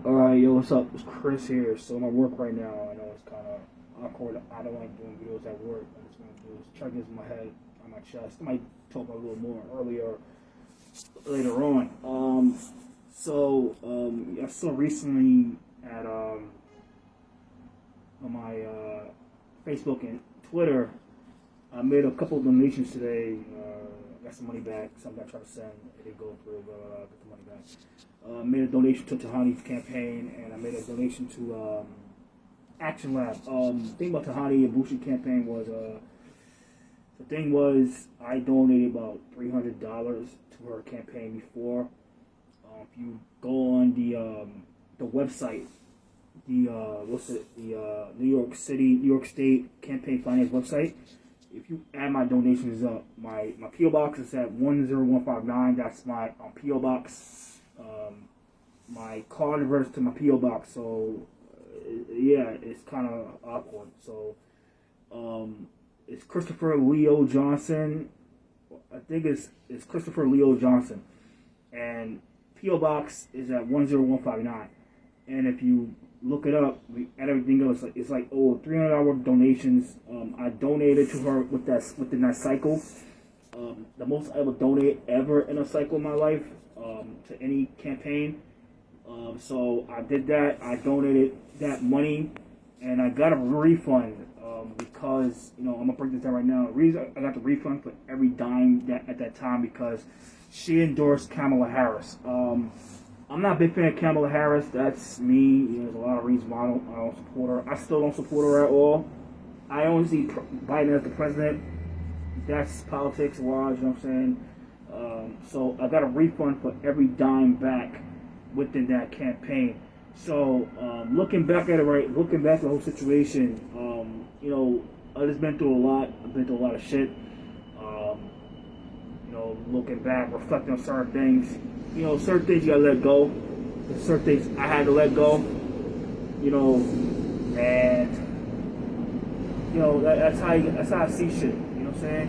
Alright, yo, what's up? It's Chris here. So I'm at work right now. I know it's kind of awkward. I don't like doing videos at work. I just want to do is try to get my head on my chest. I might talk a little more later on. I saw recently at on my Facebook and Twitter, I made a couple of donations today. I got some money back. Something I tried to send, it didn't go through, but I got the money back. Made a donation to Tahanie's campaign, and I made a donation to Action Lab. The thing about Tahanie Aboushi campaign was, I donated about $300 to her campaign before. If you go on the website, the New York State campaign finance website. If you add my donations up, my P.O. box is at 10159. That's my P.O. box. My card reverts to my P.O. box, so yeah, it's kind of awkward. So it's Christopher Leo Johnson. I think it's Christopher Leo Johnson, and P.O. box is at 10159. And if you look it up, and everything else, it's like $300 donations. I donated to her within that cycle. The most I ever donate ever in a cycle in my life to any campaign. So I did that. I donated that money, and I got a refund because I'm gonna break this down right now. The reason I got the refund for every dime at that time because she endorsed Kamala Harris. I'm not a big fan of Kamala Harris. That's me. There's a lot of reasons why I don't support her. I still don't support her at all. I only see Biden as the president. That's politics wise, you know what I'm saying? So I got a refund for every dime back within that campaign. So looking back at the whole situation, I've just been through a lot. I've been through a lot of shit. Looking back, reflecting on certain things. Certain things you gotta let go. There's certain things I had to let go. That's how I see shit. You know what I'm saying?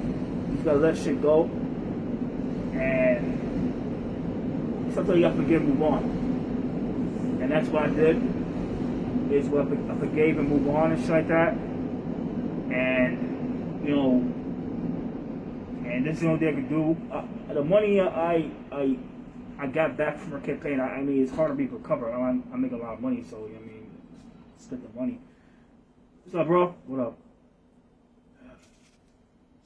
You just gotta let shit go, and sometimes you gotta forgive and move on. And that's what I did. Is what I forgave and move on and shit like that. And and this is the only thing I can do. The money I got back from her campaign, I mean, it's hard to be recovered. I make a lot of money, so, spend the money. What's up, bro? What up?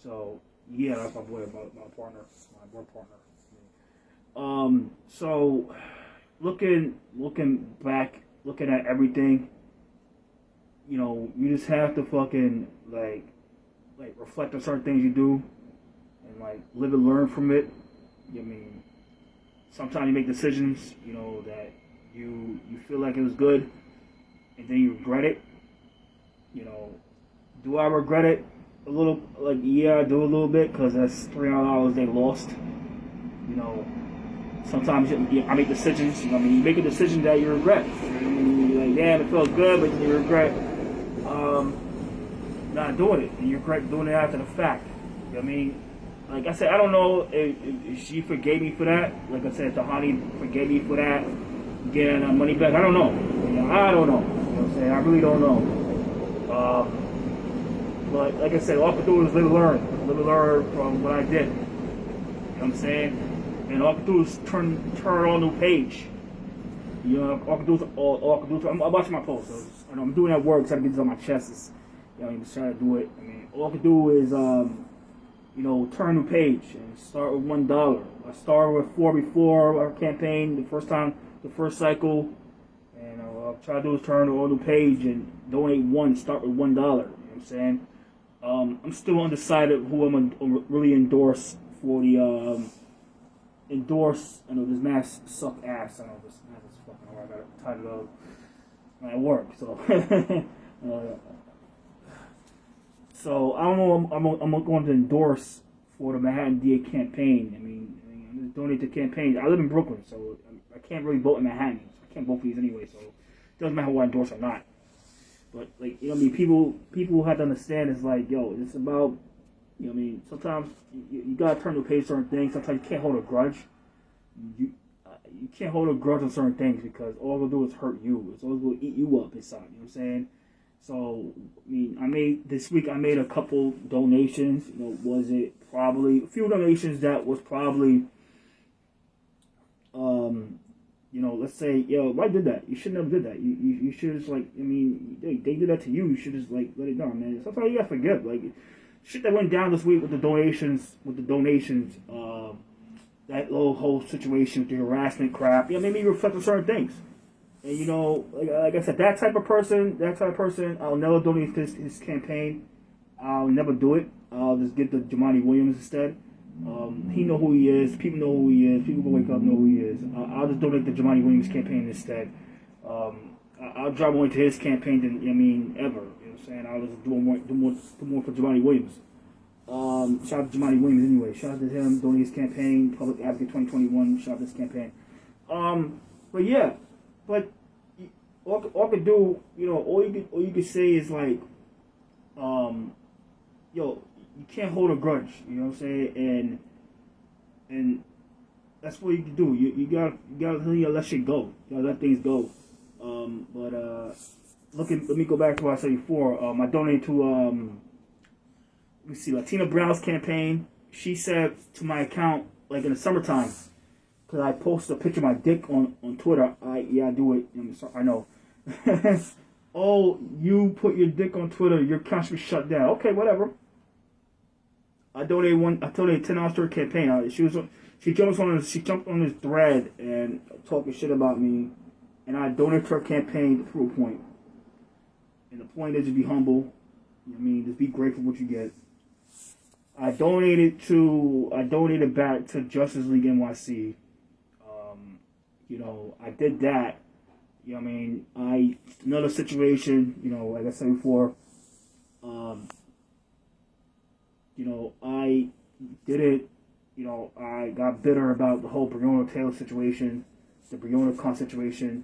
So, yeah, that's my boy, my partner, my work partner. So, looking back, looking at everything, you just have to fucking, like reflect on certain things you do, and, live and learn from it. Sometimes you make decisions, that you feel like it was good, and then you regret it. Do I regret it? A little, yeah, I do a little bit, because that's $300 they lost. Sometimes I make decisions, you make a decision that you regret. You're like, damn, it felt good, but you regret not doing it, and you regret doing it after the fact. Like I said, I don't know if she forgave me for that. Like I said, Tahanie forgave me for that, getting money back. I don't know. I don't know. You know what I'm saying? I really don't know. But like I said, all I can do is live and learn. Live and learn from what I did. You know what I'm saying? And all I can do is turn on a new page. All I can do is I'm watching my posts. I'm doing that work, trying to get this on my chest. I'm just trying to do it. All I can do is turn a new page and start with $1. I started with $4 before our campaign, the first cycle, and I'll try to do is turn to a new page and donate start with $1. You know what I'm saying? I'm still undecided who I'm gonna really endorse for the endorse. I know this mask suck ass. I know this mask is fucking hard. I got it tied up at work, so. So I don't know. I'm going to endorse for the Manhattan DA campaign. I'm just donate to campaigns. I live in Brooklyn, so I can't really vote in Manhattan. So I can't vote for these anyway. So it doesn't matter who I endorse or not. But people have to understand. It's like, it's about, sometimes you gotta turn to pay certain things. Sometimes you can't hold a grudge. you can't hold a grudge on certain things because all it'll do is hurt you. It's always going to eat you up inside. You know what I'm saying? So, I mean, this week I made a couple donations. You know, was it probably a few donations that was probably, you know, let's say, yo, why did that? You should never did that. You should just like, I mean, they did that to you. You should just like let it go, man. Sometimes you gotta forgive. Like, shit that went down this week with the donations, that little whole situation with the harassment crap. Yeah, made me reflect on certain things. And you know, like I said, that type of person, I'll never donate to his campaign. I'll never do it. I'll just get the Jamani Williams instead. He know who he is. People know who he is. People will wake up know who he is. I'll just donate the Jamani Williams campaign instead. I'll drive more into his campaign than ever. You know what I'm saying? I'll just do more for Jamani Williams. Shout out to Jamani Williams anyway. Shout out to him. Donate his campaign. Public Advocate 2021. Shout out to his campaign. But yeah. But all I could do, you know, all you could say is like, yo, you can't hold a grudge, you know what I'm saying, and that's what you can do. You gotta let shit go. You gotta let things go. Let me go back to what I said before. I donated to let me see, Latina Brown's campaign. She said to my account, like in the summertime. Because I posted a picture of my dick on Twitter. I do it. I'm sorry, I know. Oh, you put your dick on Twitter. Your account should be shut down. Okay, whatever. I donated $10 to her campaign. She jumped on this thread and talking shit about me, and I donated to her campaign through a point. And the point is to be humble. You know what I mean, just be grateful for what you get. I donated back to Justice League NYC. You know, I did that. You know what I mean? Another situation, you know, like I said before, you know, I did it, you know, I got bitter about the whole Breonna Taylor situation, the Breonna Cant situation,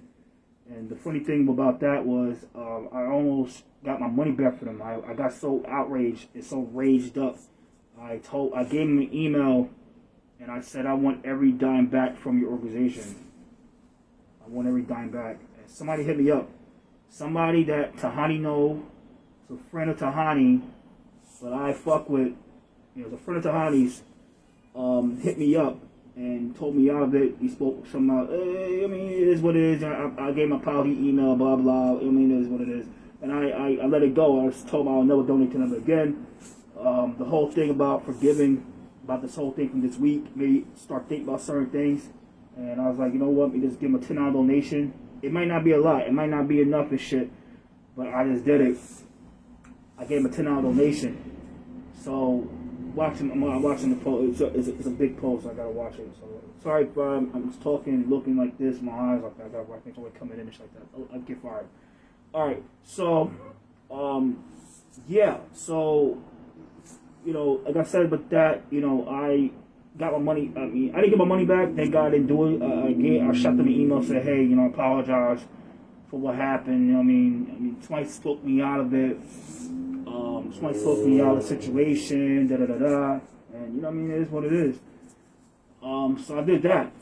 and the funny thing about that was I almost got my money back from them. I got so outraged and so raged up. I gave him an email, and I said, I want every dime back from your organization. I want every dime back. And somebody hit me up. Somebody that Tahanie knows. It's a friend of Tahanie, but I fuck with. You know, the friend of Tahanie's hit me up and told me out of it. He spoke some out. Hey, I mean, it is what it is. I gave him a apology email, blah blah. I mean, it is what it is. And I let it go. I was told I'll never donate to them again. The whole thing about forgiving, about this whole thing from this week, maybe start thinking about certain things. And I was like, you know what, let me just give him a $10 donation. It might not be a lot. It might not be enough and shit. But I just did it. I gave him a $10 donation. So, I'm watching the post. It's a big post. I gotta watch it. So, sorry if I'm just talking, looking like this, my eyes like that. I gotta watch things always coming in and shit like that. I'll get fired. Alright, so, yeah. So, you know, like I said, but that, you know, I got my money. I mean, I didn't get my money back. Thank God I didn't do it. I shot them an email, said, hey, you know, I apologize for what happened. You know what I mean, somebody spoke me out of it. Somebody spoke me out of the situation. And you know what I mean. It is what it is. So I did that.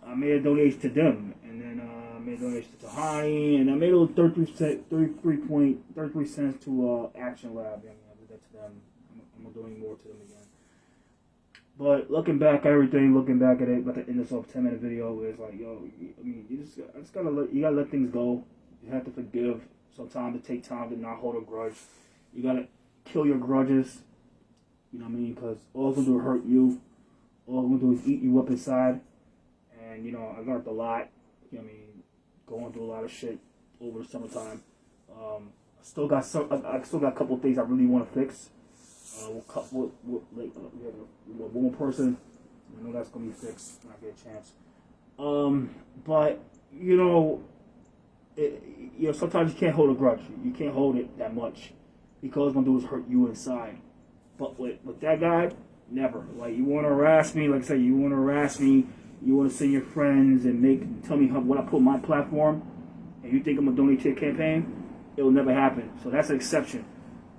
I made a donation to them, and then I made a donation to Tahanie, and I made a little 33 cents to Action Lab. I mean, I did that to them. I'm doing more to them again. But looking back at everything, looking back at it, but the end of this 10-minute video is like, yo, I mean, you gotta let things go. You have to forgive. Sometimes it takes time to not hold a grudge. You gotta kill your grudges. You know what I mean? Because all it's gonna do is hurt you. All it's gonna do is eat you up inside. And you know, I learned a lot. You know what I mean? Going through a lot of shit over the summertime. I still got a couple of things I really want to fix. With one more person, I know that's gonna be fixed when I get a chance. But you know, sometimes you can't hold a grudge. You can't hold it that much because all it's gonna do is hurt you inside. But with that guy, never. Like, you want to harass me, like I said, you want to harass me. You want to send your friends and tell me what I put on my platform, and you think I'm gonna donate to your campaign? It will never happen. So that's an exception.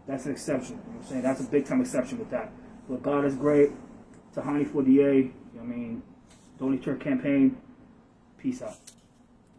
That's an exception. You know what I'm saying? That's a big time exception with that. But God is great. Tahanie for DA. You know what I mean? Donate to her campaign. Peace out.